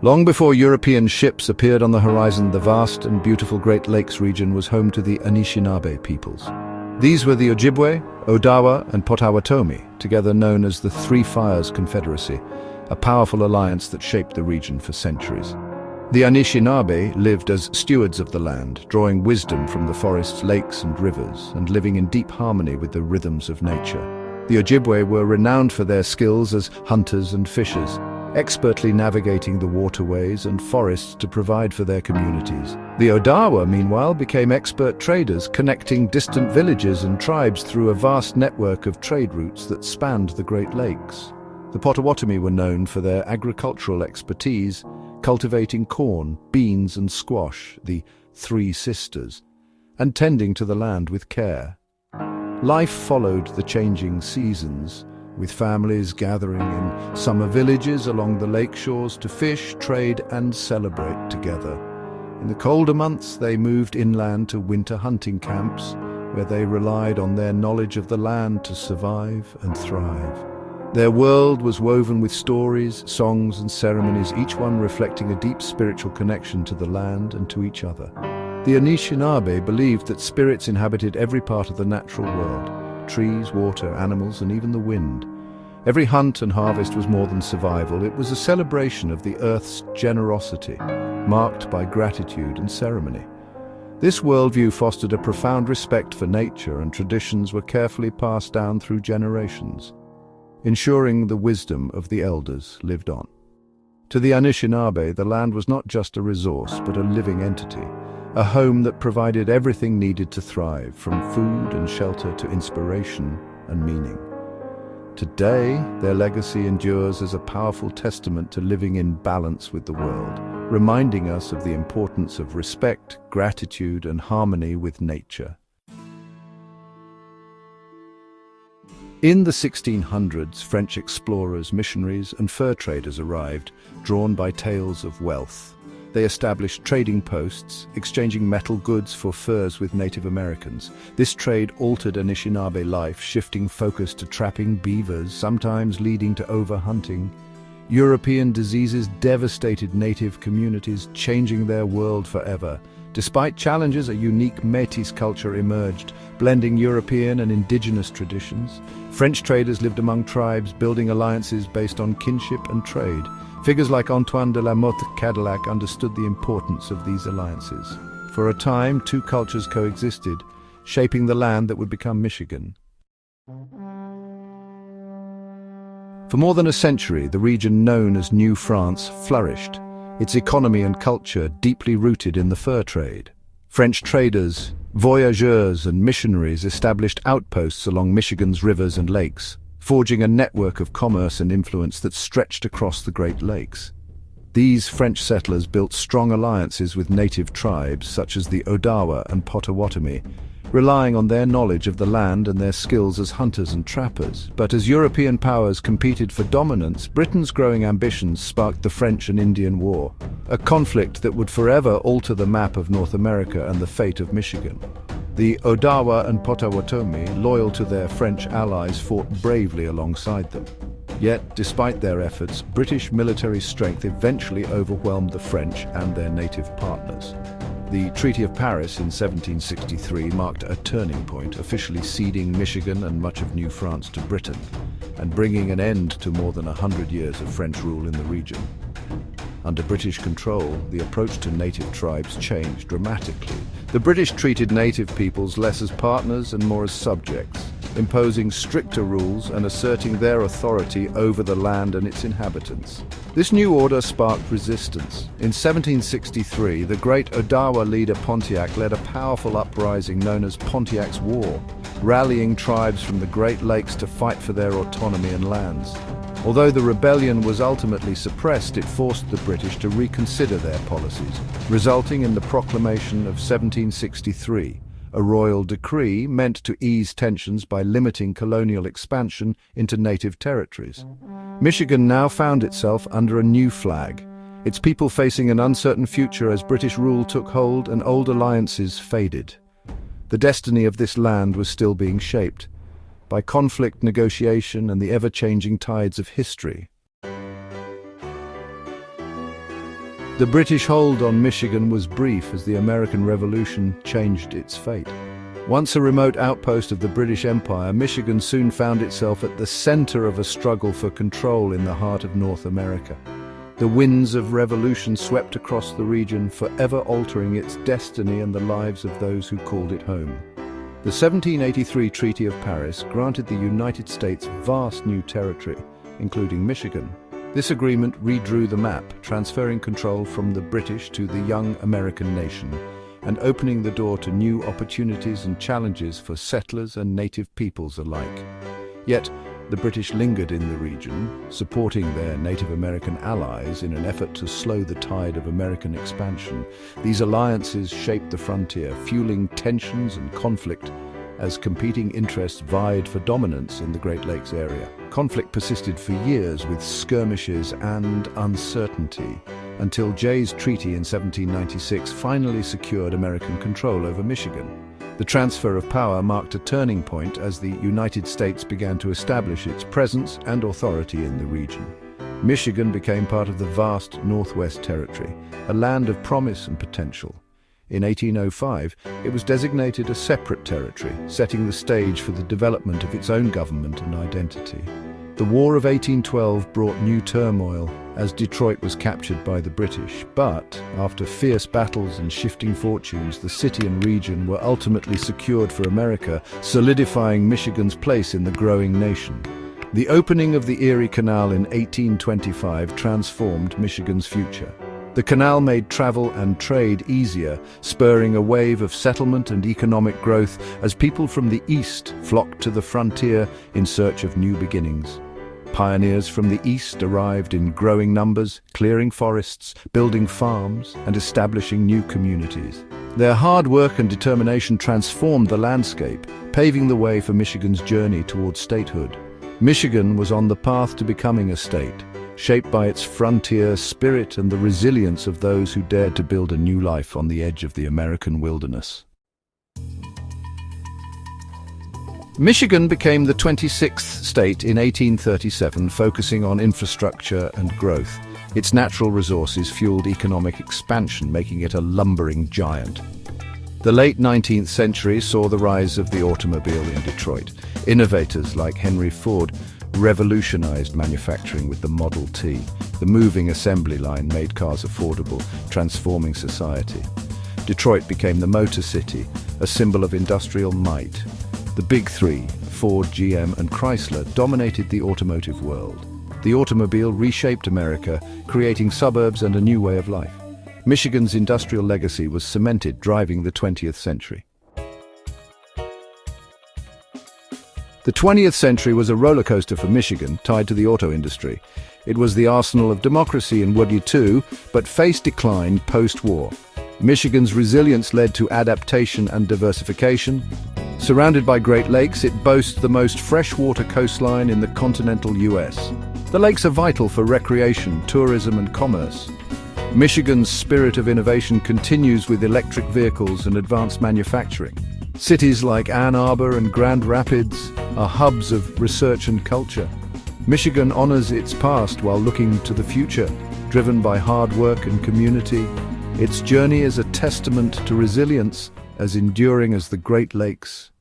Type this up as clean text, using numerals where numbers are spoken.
Long before European ships appeared on the horizon, the vast and beautiful Great Lakes region was home to the Anishinaabe peoples. These were the Ojibwe, Odawa, and Potawatomi, together known as the Three Fires Confederacy, a powerful alliance that shaped the region for centuries. The Anishinaabe lived as stewards of the land, drawing wisdom from the forests, lakes, and rivers, and living in deep harmony with the rhythms of nature. The Ojibwe were renowned for their skills as hunters and fishers, expertly navigating the waterways and forests to provide for their communities. The Odawa, meanwhile, became expert traders, connecting distant villages and tribes through a vast network of trade routes that spanned the Great Lakes. The Potawatomi were known for their agricultural expertise, cultivating corn, beans, and squash, the Three Sisters, and tending to the land with care. Life followed the changing seasons, with families gathering in summer villages along the lake shores to fish, trade, and celebrate together. In the colder months, they moved inland to winter hunting camps, where they relied on their knowledge of the land to survive and thrive. Their world was woven with stories, songs, and ceremonies, each one reflecting a deep spiritual connection to the land and to each other. The Anishinaabe believed that spirits inhabited every part of the natural world: trees, water, animals, and even the wind. Every hunt and harvest was more than survival. It was a celebration of the earth's generosity, marked by gratitude and ceremony. This worldview fostered a profound respect for nature, and traditions were carefully passed down through generations, ensuring the wisdom of the elders lived on. To the Anishinaabe, the land was not just a resource, but a living entity, a home that provided everything needed to thrive, from food and shelter to inspiration and meaning. Today, their legacy endures as a powerful testament to living in balance with the world, reminding us of the importance of respect, gratitude, and harmony with nature. In the 1600s, French explorers, missionaries, and fur traders arrived, drawn by tales of wealth. They established trading posts, exchanging metal goods for furs with Native Americans. This trade altered Anishinaabe life, shifting focus to trapping beavers, sometimes leading to overhunting. European diseases devastated native communities, changing their world forever. Despite challenges, a unique Métis culture emerged, blending European and indigenous traditions. French traders lived among tribes, building alliances based on kinship and trade. Figures like Antoine de la Motte Cadillac understood the importance of these alliances. For a time, two cultures coexisted, shaping the land that would become Michigan. For more than a century, the region known as New France flourished, its economy and culture deeply rooted in the fur trade. French traders, voyageurs, and missionaries established outposts along Michigan's rivers and lakes, forging a network of commerce and influence that stretched across the Great Lakes. These French settlers built strong alliances with native tribes such as the Odawa and Potawatomi, relying on their knowledge of the land and their skills as hunters and trappers. But as European powers competed for dominance, Britain's growing ambitions sparked the French and Indian War, a conflict that would forever alter the map of North America and the fate of Michigan. The Odawa and Potawatomi, loyal to their French allies, fought bravely alongside them. Yet, despite their efforts, British military strength eventually overwhelmed the French and their native partners. The Treaty of Paris in 1763 marked a turning point, officially ceding Michigan and much of New France to Britain, and bringing an end to more than 100 years of French rule in the region. Under British control, the approach to native tribes changed dramatically. The British treated native peoples less as partners and more as subjects, imposing stricter rules and asserting their authority over the land and its inhabitants. This new order sparked resistance. In 1763, the great Odawa leader Pontiac led a powerful uprising known as Pontiac's War, rallying tribes from the Great Lakes to fight for their autonomy and lands. Although the rebellion was ultimately suppressed, it forced the British to reconsider their policies, resulting in the proclamation of 1763, a royal decree meant to ease tensions by limiting colonial expansion into native territories. Michigan now found itself under a new flag, its people facing an uncertain future as British rule took hold and old alliances faded. The destiny of this land was still being shaped by conflict, negotiation, and the ever-changing tides of history. The British hold on Michigan was brief as the American Revolution changed its fate. Once a remote outpost of the British Empire, Michigan soon found itself at the center of a struggle for control in the heart of North America. The winds of revolution swept across the region, forever altering its destiny and the lives of those who called it home. The 1783 Treaty of Paris granted the United States vast new territory, including Michigan. This agreement redrew the map, transferring control from the British to the young American nation, and opening the door to new opportunities and challenges for settlers and native peoples alike. Yet, the British lingered in the region, supporting their Native American allies in an effort to slow the tide of American expansion. These alliances shaped the frontier, fueling tensions and conflict as competing interests vied for dominance in the Great Lakes area. Conflict persisted for years with skirmishes and uncertainty, until Jay's Treaty in 1796 finally secured American control over Michigan. The transfer of power marked a turning point as the United States began to establish its presence and authority in the region. Michigan became part of the vast Northwest Territory, a land of promise and potential. In 1805, it was designated a separate territory, setting the stage for the development of its own government and identity. The War of 1812 brought new turmoil as Detroit was captured by the British, but after fierce battles and shifting fortunes, the city and region were ultimately secured for America, solidifying Michigan's place in the growing nation. The opening of the Erie Canal in 1825 transformed Michigan's future. The canal made travel and trade easier, spurring a wave of settlement and economic growth as people from the east flocked to the frontier in search of new beginnings. Pioneers from the east arrived in growing numbers, clearing forests, building farms, and establishing new communities. Their hard work and determination transformed the landscape, paving the way for Michigan's journey towards statehood. Michigan was on the path to becoming a state, shaped by its frontier spirit and the resilience of those who dared to build a new life on the edge of the American wilderness. Michigan became the 26th state in 1837, focusing on infrastructure and growth. Its natural resources fueled economic expansion, making it a lumbering giant. The late 19th century saw the rise of the automobile in Detroit. Innovators like Henry Ford revolutionized manufacturing with the Model T. The moving assembly line made cars affordable, transforming society. Detroit became the Motor City, a symbol of industrial might. The Big Three, Ford, GM, and Chrysler, dominated the automotive world. The automobile reshaped America, creating suburbs and a new way of life. Michigan's industrial legacy was cemented, driving the 20th century. The 20th century was a roller coaster for Michigan, tied to the auto industry. It was the arsenal of democracy in World War II, but faced decline post-war. Michigan's resilience led to adaptation and diversification. Surrounded by Great Lakes, it boasts the most freshwater coastline in the continental US. The lakes are vital for recreation, tourism, and commerce. Michigan's spirit of innovation continues with electric vehicles and advanced manufacturing. Cities like Ann Arbor and Grand Rapids are hubs of research and culture. Michigan honors its past while looking to the future, driven by hard work and community. Its journey is a testament to resilience, as enduring as the Great Lakes.